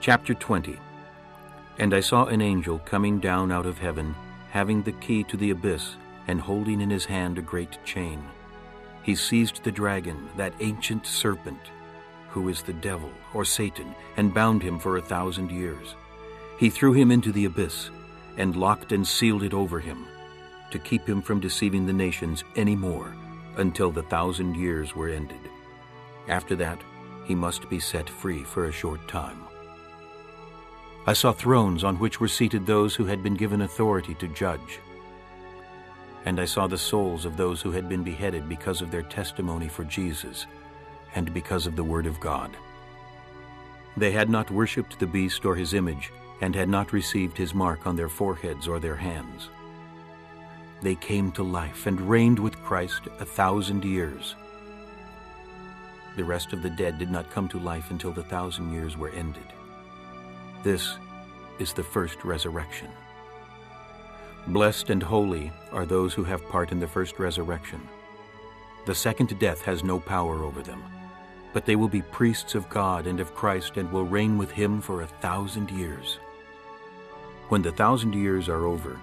Chapter 20. And I saw an angel coming down out of heaven, having the key to the abyss, and holding in his hand a great chain. He seized the dragon, that ancient serpent, who is the devil, or Satan, and bound him for 1,000 years. He threw him into the abyss, and locked and sealed it over him, to keep him from deceiving the nations any more, until the 1,000 years were ended. After that, he must be set free for a short time. I saw thrones on which were seated those who had been given authority to judge. And I saw the souls of those who had been beheaded because of their testimony for Jesus and because of the word of God. They had not worshipped the beast or his image, and had not received his mark on their foreheads or their hands. They came to life and reigned with Christ 1,000 years. The rest of the dead did not come to life until the 1,000 years were ended. This is the first resurrection. Blessed and holy are those who have part in the first resurrection. The second death has no power over them, but they will be priests of God and of Christ and will reign with him for 1,000 years. When the 1,000 years are over,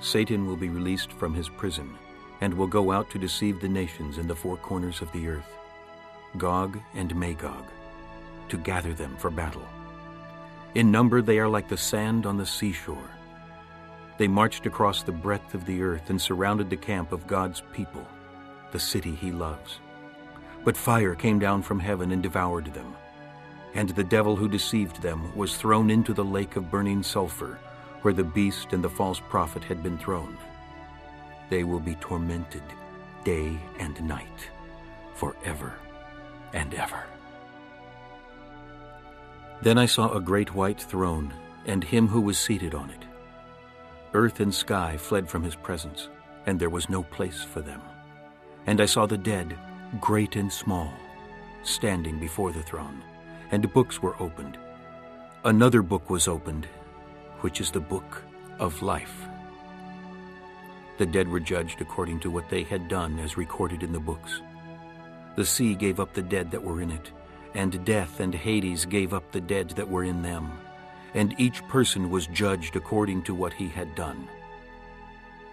Satan will be released from his prison and will go out to deceive the nations in the four corners of the earth, Gog and Magog, to gather them for battle. In number they are like the sand on the seashore. They marched across the breadth of the earth and surrounded the camp of God's people, the city he loves. But fire came down from heaven and devoured them, and the devil who deceived them was thrown into the lake of burning sulfur, where the beast and the false prophet had been thrown. They will be tormented day and night, forever and ever. Then I saw a great white throne, and him who was seated on it. Earth and sky fled from his presence, and there was no place for them. And I saw the dead, great and small, standing before the throne, and books were opened. Another book was opened, which is the book of life. The dead were judged according to what they had done, as recorded in the books. The sea gave up the dead that were in it, and death and Hades gave up the dead that were in them, and each person was judged according to what he had done.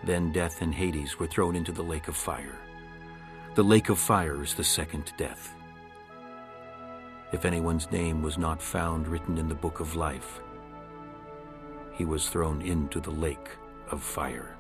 Then death and Hades were thrown into the lake of fire. The lake of fire is the second death. If anyone's name was not found written in the book of life, he was thrown into the lake of fire.